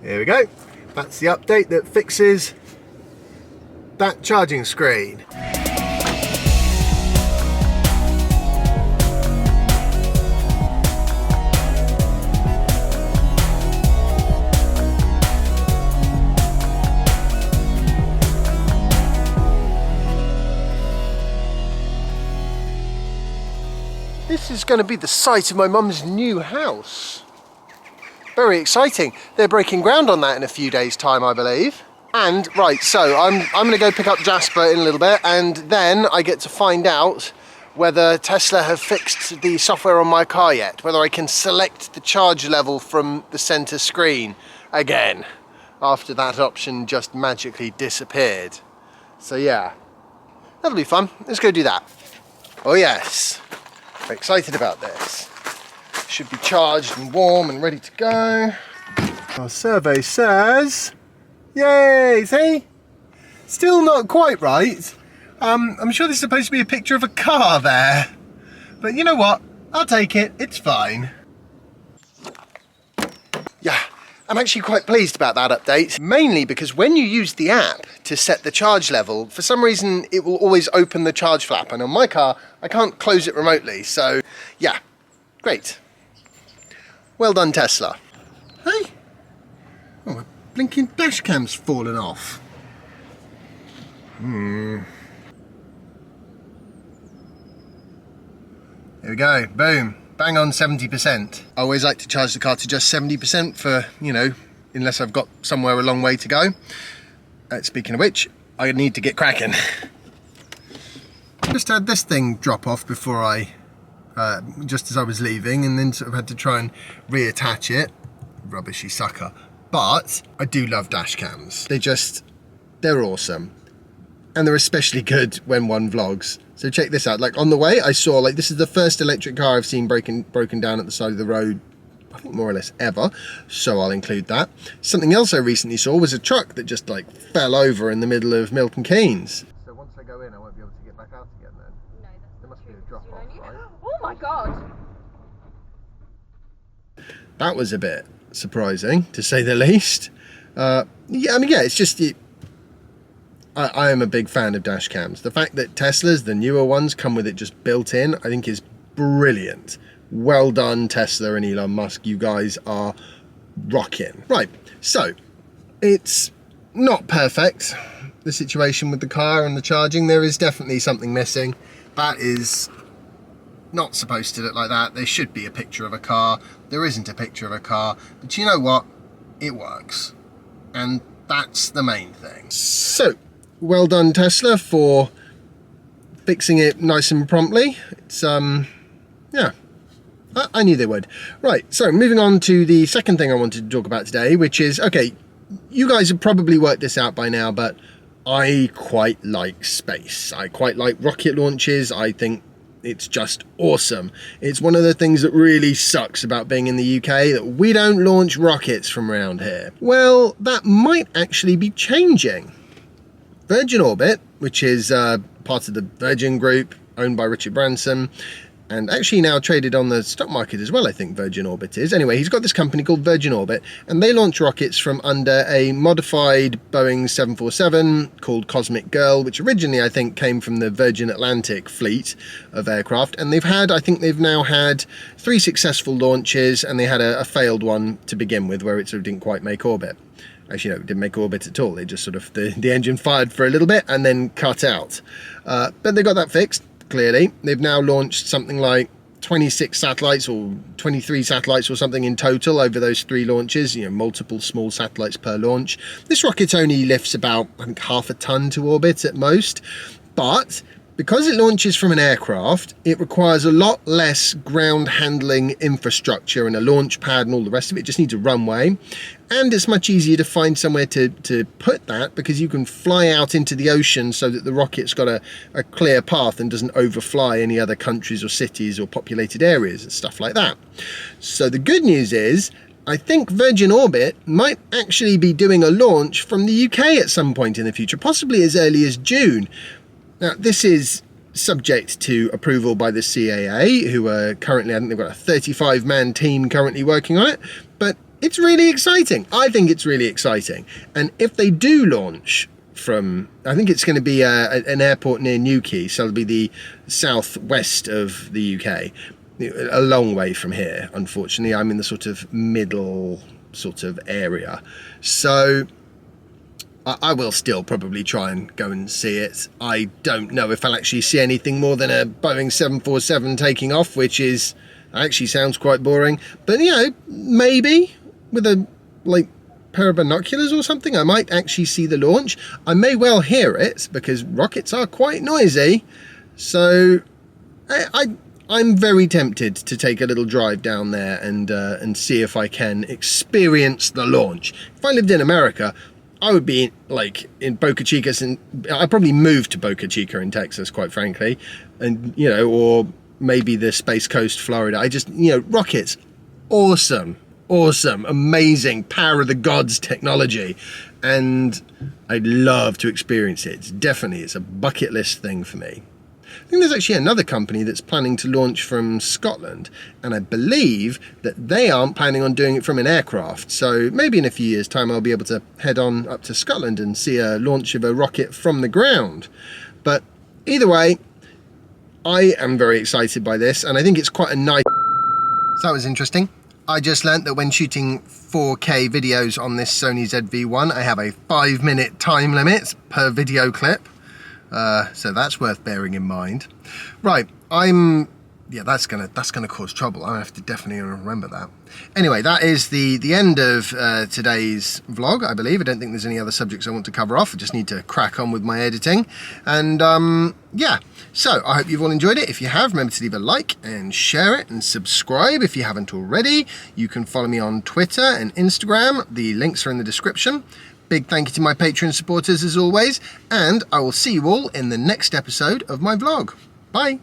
Here we go. That's the update that fixes that charging screen. This is going to be the site of my mum's new house. Very exciting. They're breaking ground on that in a few days' time, I believe. And, right, so I'm going to go pick up Jasper in a little bit, and then I get to find out whether Tesla have fixed the software on my car yet, whether I can select the charge level from the center screen again, after that option just magically disappeared. So yeah, that'll be fun. Let's go do that. Oh yes, I'm excited about this. Should be charged and warm and ready to go. Our survey says, yay, see? Still not quite right. I'm sure there's supposed to be a picture of a car there. But you know what? I'll take it, it's fine. Yeah, I'm actually quite pleased about that update, mainly because when you use the app to set the charge level, for some reason it will always open the charge flap, and on my car I can't close it remotely, so yeah, great. Well done, Tesla. Hey, oh, my blinking dash cam's fallen off. Here we go, boom. Bang on 70%. I always like to charge the car to just 70% for, you know, unless I've got somewhere a long way to go. Speaking of which, I need to get cracking. Just had this thing drop off before I, just as I was leaving, and then sort of had to try and reattach it. Rubbishy sucker. But I do love dash cams. They're awesome. And they're especially good when one vlogs. So check this out, like on the way I saw, like this is the first electric car I've seen broken down at the side of the road, I think more or less ever, so I'll include that. Something else I recently saw was a truck that just like fell over in the middle of Milton Keynes. So once I go in I won't be able to get back out again then? No, there must be a drop off, right? Oh my god! That was a bit surprising, to say the least. Yeah, I mean, yeah, it's just... I am a big fan of dash cams. The fact that Teslas, the newer ones, come with it just built in, I think is brilliant. Well done, Tesla and Elon Musk. You guys are rocking. Right, so it's not perfect, the situation with the car and the charging. There is definitely something missing. That is not supposed to look like that. There should be a picture of a car. There isn't a picture of a car. But you know what? It works. And that's the main thing. So, well done, Tesla, for fixing it nice and promptly. It's, yeah, I knew they would. Right, so moving on to the second thing I wanted to talk about today, which is, okay, you guys have probably worked this out by now, but I quite like space. I quite like rocket launches. I think it's just awesome. It's one of the things that really sucks about being in the UK, that we don't launch rockets from around here. Well, that might actually be changing. Virgin Orbit, which is part of the Virgin Group, owned by Richard Branson, and actually now traded on the stock market as well, I think Virgin Orbit is. Anyway, he's got this company called Virgin Orbit, and they launch rockets from under a modified Boeing 747 called Cosmic Girl, which originally I think came from the Virgin Atlantic fleet of aircraft. And I think they've now had 3 successful launches, and they had a failed one to begin with, where it sort of didn't quite make orbit. Actually, no, it didn't make orbit at all. They just sort of, the engine fired for a little bit and then cut out. But they got that fixed, clearly. They've now launched something like 26 satellites or 23 satellites or something in total over those 3 launches, you know, multiple small satellites per launch. This rocket only lifts about, I think, half a ton to orbit at most. But because it launches from an aircraft, it requires a lot less ground handling infrastructure and a launch pad and all the rest of it. It just needs a runway. And it's much easier to find somewhere to put that, because you can fly out into the ocean so that the rocket's got a clear path and doesn't overfly any other countries or cities or populated areas and stuff like that. So the good news is, I think Virgin Orbit might actually be doing a launch from the UK at some point in the future, possibly as early as June. Now, this is subject to approval by the CAA, who are currently, I think they've got a 35-man team currently working on it. But it's really exciting. I think it's really exciting. And if they do launch from, I think it's going to be an airport near Newquay, so it'll be the southwest of the UK, a long way from here. Unfortunately, I'm in the sort of middle sort of area, so I will still probably try and go and see it. I don't know if I'll actually see anything more than a Boeing 747 taking off, which is actually sounds quite boring, but you know, maybe with a pair of binoculars or something I might actually see the launch. I may well hear it because rockets are quite noisy, so I'm very tempted to take a little drive down there and see if I can experience the launch. If I lived in America, I would be like in Boca Chica, and I'd probably move to Boca Chica in Texas, quite frankly, and you know, or maybe the Space Coast, Florida. I just, you know, rockets, awesome, amazing, power of the gods technology, and I'd love to experience it. It's a bucket list thing for me. I think there's actually another company that's planning to launch from Scotland, and I believe that they aren't planning on doing it from an aircraft, so maybe in a few years' time I'll be able to head on up to Scotland and see a launch of a rocket from the ground. But either way, I am very excited by this, and I think it's quite a nice... So that was interesting. I just learnt that when shooting 4K videos on this Sony ZV-1, I have a 5-minute time limit per video clip. So that's worth bearing in mind. Right, yeah, that's gonna cause trouble. I have to definitely remember that. Anyway, that is the end of today's vlog, I believe. I don't think there's any other subjects I want to cover off. I just need to crack on with my editing. And yeah, so I hope you've all enjoyed it. If you have, remember to leave a like and share it and subscribe if you haven't already. You can follow me on Twitter and Instagram. The links are in the description. Big thank you to my Patreon supporters as always, and I will see you all in the next episode of my vlog. Bye!